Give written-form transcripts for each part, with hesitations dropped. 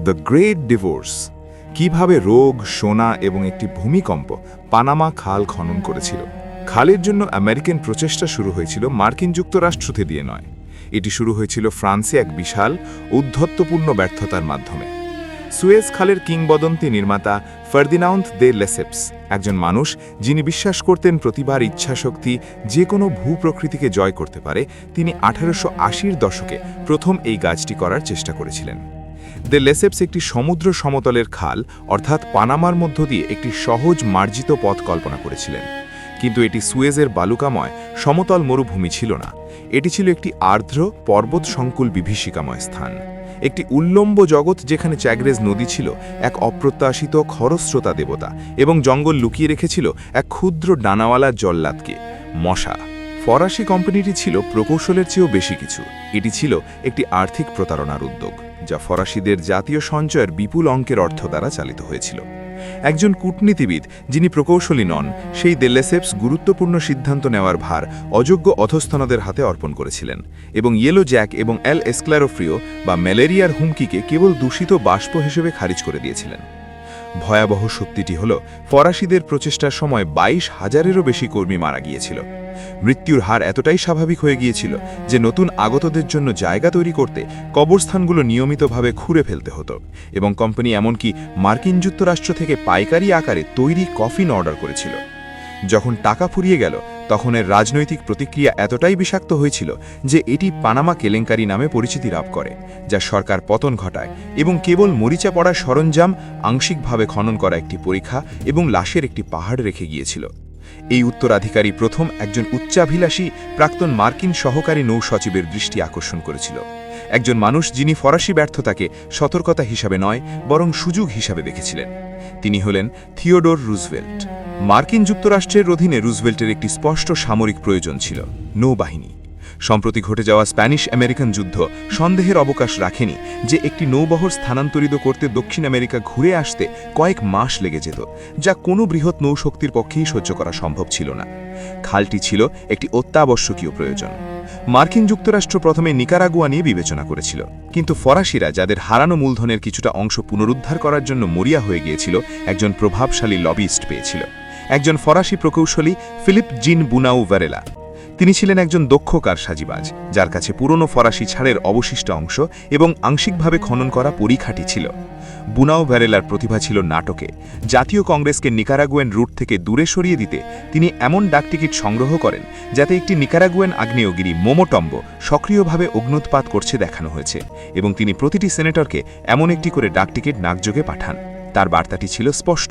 The great divorce, কিভাবে রোগ, সোনা এবং একটি ভূমিকম্প পানামা খাল খনন করেছিল। খালের জন্য আমেরিকান প্রচেষ্টা শুরু হয়েছিল মার্কিন যুক্তরাষ্ট্রতে দিয়ে নয়, এটি শুরু হয়েছিল ফ্রান্সে এক বিশাল ঔদ্ধত্যপূর্ণ ব্যর্থতার মাধ্যমে। সুয়েজ খালের কিংবদন্তি নির্মাতা ফার্দিনাউন্দ দে লেসেপস, একজন মানুষ যিনি বিশ্বাস করতেন প্রতিবার ইচ্ছাশক্তি যে কোনো ভূপ্রকৃতিকে জয় করতে পারে, তিনি 1880-র দশকে প্রথম এই কাজটি করার চেষ্টা করেছিলেন। দে লেসেপস একটি সমুদ্র সমতলের খাল অর্থাৎ পানামার মধ্য দিয়ে একটি সহজ মার্জিত পথ কল্পনা করেছিলেন। কিন্তু এটি সুয়েজের বালুকাময় সমতল মরুভূমি ছিল না, এটি ছিল একটি আর্দ্র পর্বত সংকুল বিভীষিকাময় স্থান, একটি উল্লম্ব জগৎ যেখানে চ্যাগরেজ নদী ছিল এক অপ্রত্যাশিত খরস্রোতা দেবতা এবং জঙ্গল লুকিয়ে রেখেছিল এক ক্ষুদ্র ডানাওয়ালা জল্লাদকে, মশা। ফরাসি কোম্পানিটি ছিল প্রকৌশলের চেয়েও বেশি কিছু, এটি ছিল একটি আর্থিক প্রতারণার উদ্যোগ যা ফরাসিদের জাতীয় সঞ্চয়ের বিপুল অঙ্কের অর্থ দ্বারা চালিত হয়েছিল। একজন কূটনীতিবিদ যিনি প্রকৌশলী নন, সেই দে লেসেপস গুরুত্বপূর্ণ সিদ্ধান্ত নেওয়ার ভার অযোগ্য অধস্তনদের হাতে অর্পণ করেছিলেন এবং ইয়েলো জ্যাক এবং এল এসক্লারোফ্রিও বা ম্যালেরিয়ার হুমকিকে কেবল দূষিত বাষ্প হিসেবে খারিজ করে দিয়েছিলেন। ভয়াবহ সত্যিটি হল, ফরাসিদের প্রচেষ্টার সময় 22,000-এরও বেশি কর্মী মারা গিয়েছিল। মৃত্যুর হার এতটাই স্বাভাবিক হয়ে গিয়েছিল যে নতুন আগতদের জন্য জায়গা তৈরি করতে কবরস্থানগুলো নিয়মিতভাবে খুঁড়ে ফেলতে হতো এবং কোম্পানি এমনকি মার্কিন যুক্তরাষ্ট্র থেকে পাইকারি আকারে তৈরি কফিন অর্ডার করেছিল। যখন টাকা ফুরিয়ে গেল তখন এর রাজনৈতিক প্রতিক্রিয়া এতটাই বিষাক্ত হয়েছিল যে এটি পানামা কেলেঙ্কারি নামে পরিচিতি লাভ করে, যা সরকার পতন ঘটায় এবং কেবল মরিচা পড়া সরঞ্জাম, আংশিকভাবে খনন করা একটি পরীক্ষা এবং লাশের একটি পাহাড় রেখে গিয়েছিল। এই উত্তরাধিকারী প্রথম একজন উচ্চাভিলাষী প্রাক্তন মার্কিন সহকারী নৌ সচিবের দৃষ্টি আকর্ষণ করেছিল, একজন মানুষ যিনি ফরাসি ব্যর্থতাকে সতর্কতা হিসাবে নয় বরং সুযোগ হিসাবে দেখেছিলেন। তিনি হলেন থিওডোর রুজভেল্ট। মার্কিন যুক্তরাষ্ট্রের অধীনে রুজভেল্টের একটি স্পষ্ট সামরিক প্রয়োজন ছিল, নৌবাহিনী। সম্প্রতি ঘটে যাওয়া স্প্যানিশ আমেরিকান যুদ্ধ সন্দেহের অবকাশ রাখেনি যে একটি নৌবহর স্থানান্তরিত করতে দক্ষিণ আমেরিকা ঘুরে আসতে কয়েক মাস লেগে যেত, যা কোনো বৃহৎ নৌশক্তির পক্ষেই সহ্য করা সম্ভব ছিল না। খালটি ছিল একটি অত্যাবশ্যকীয় প্রয়োজন। মার্কিন যুক্তরাষ্ট্র প্রথমে নিকারাগুয়া নিয়ে বিবেচনা করেছিল, কিন্তু ফরাসিরা যাদের হারানো মূলধনের কিছুটা অংশ পুনরুদ্ধার করার জন্য মরিয়া হয়ে গিয়েছিল, একজন প্রভাবশালী লবিস্ট পেয়েছিল, একজন ফরাসি প্রকৌশলী ফিলিপ জিন বুনাউ ভারেলা। তিনি ছিলেন একজন দক্ষ কারসাজিবাজ, যার কাছে পুরনো ফরাসি ছাড়ের অবশিষ্ট অংশ এবং আংশিকভাবে খনন করা পরিখাটি ছিল। বুনাও ভ্যারেলার প্রতিভা ছিল নাটকে। জাতীয় কংগ্রেসকে নিকারাগুয়েন রুট থেকে দূরে সরিয়ে দিতে তিনি এমন ডাকটিকিট সংগ্রহ করেন যাতে একটি নিকারাগুয়েন আগ্নেয়গিরি মোমোটম্ব সক্রিয়ভাবে অগ্নুৎপাত করছে দেখানো হয়েছে, এবং তিনি প্রতিটি সেনেটরকে এমন একটি করে ডাকটিকিট নাকযোগে পাঠান। তার বার্তাটি ছিল স্পষ্ট: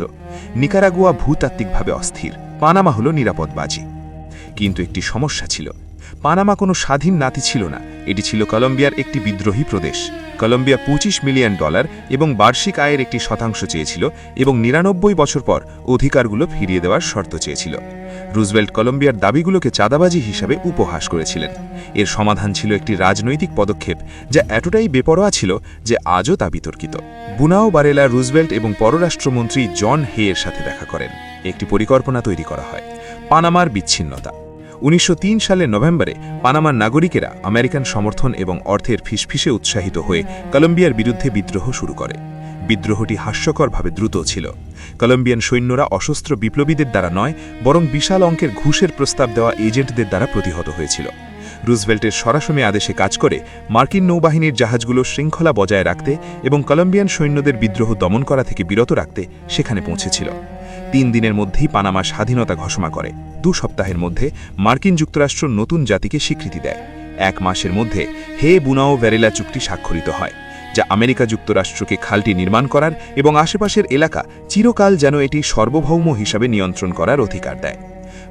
নিকারাগুয়া ভূতাত্ত্বিকভাবে অস্থির, পানামা হল নিরাপদবাজি। কিন্তু একটি সমস্যা ছিল, পানামা কোনো স্বাধীন নাতি ছিল না, এটি ছিল কলম্বিয়ার একটি বিদ্রোহী প্রদেশ। কলম্বিয়া $25 মিলিয়ন এবং বার্ষিক আয়ের একটি শতাংশ চেয়েছিল এবং 99 বছর পর অধিকারগুলো ফিরিয়ে দেওয়ার শর্ত চেয়েছিল। রুজভেল্ট কলম্বিয়ার দাবিগুলোকে চাঁদাবাজি হিসাবে উপহাস করেছিলেন। এর সমাধান ছিল একটি রাজনৈতিক পদক্ষেপ যা এতটাই বেপরোয়া ছিল যে আজও তা বিতর্কিত। বুনাও ভারেলা রুজভেল্ট এবং পররাষ্ট্রমন্ত্রী জন হেয়ের সাথে দেখা করেন। একটি পরিকল্পনা তৈরি করা হয়, পানামার বিচ্ছিন্নতা। 1903 সালের নভেম্বরে পানামার নাগরিকেরা আমেরিকান সমর্থন এবং অর্থের ফিসফিসে উৎসাহিত হয়ে কলম্বিয়ার বিরুদ্ধে বিদ্রোহ শুরু করে। বিদ্রোহটি হাস্যকরভাবে দ্রুত ছিল। কলম্বিয়ান সৈন্যরা অসস্ত্র বিপ্লবীদের দ্বারা নয় বরং বিশাল অঙ্কের ঘুষের প্রস্তাব দেওয়া এজেন্টদের দ্বারা প্রতিহত হয়েছিল। রুজভেল্টের সরাসরি আদেশে কাজ করে মার্কিন নৌবাহিনীর জাহাজগুলো শৃঙ্খলা বজায় রাখতে এবং কলম্বিয়ান সৈন্যদের বিদ্রোহ দমন করা থেকে বিরত রাখতে সেখানে পৌঁছেছিল। 3 দিনের মধ্যেই পানামা স্বাধীনতা ঘোষণা করে। 2 সপ্তাহের মধ্যে মার্কিন যুক্তরাষ্ট্র নতুন জাতিকে স্বীকৃতি দেয়। 1 মাসের মধ্যে হে বুনাও ভ্যারেলা চুক্তি স্বাক্ষরিত হয়, যা আমেরিকা যুক্তরাষ্ট্রকে খালটি নির্মাণ করার এবং আশেপাশের এলাকা চিরকাল যেন এটি সার্বভৌম হিসাবে নিয়ন্ত্রণ করার অধিকার দেয়।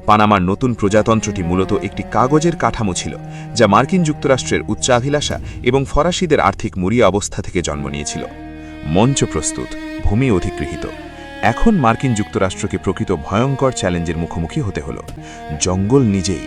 পানামার নতুন প্রজাতন্ত্রটি মূলত একটি কাগজের কাঠামো ছিল, যা মার্কিন যুক্তরাষ্ট্রের উচ্চাভিলাষা এবং ফরাসিদের আর্থিক মরিয়া অবস্থা থেকে জন্ম নিয়েছিল। মঞ্চ প্রস্তুত, ভূমি অধিগৃহীত। এখন মার্কিন যুক্তরাষ্ট্রকে প্রকৃত ভয়ঙ্কর চ্যালেঞ্জের মুখোমুখি হতে হল। জঙ্গল নিজেই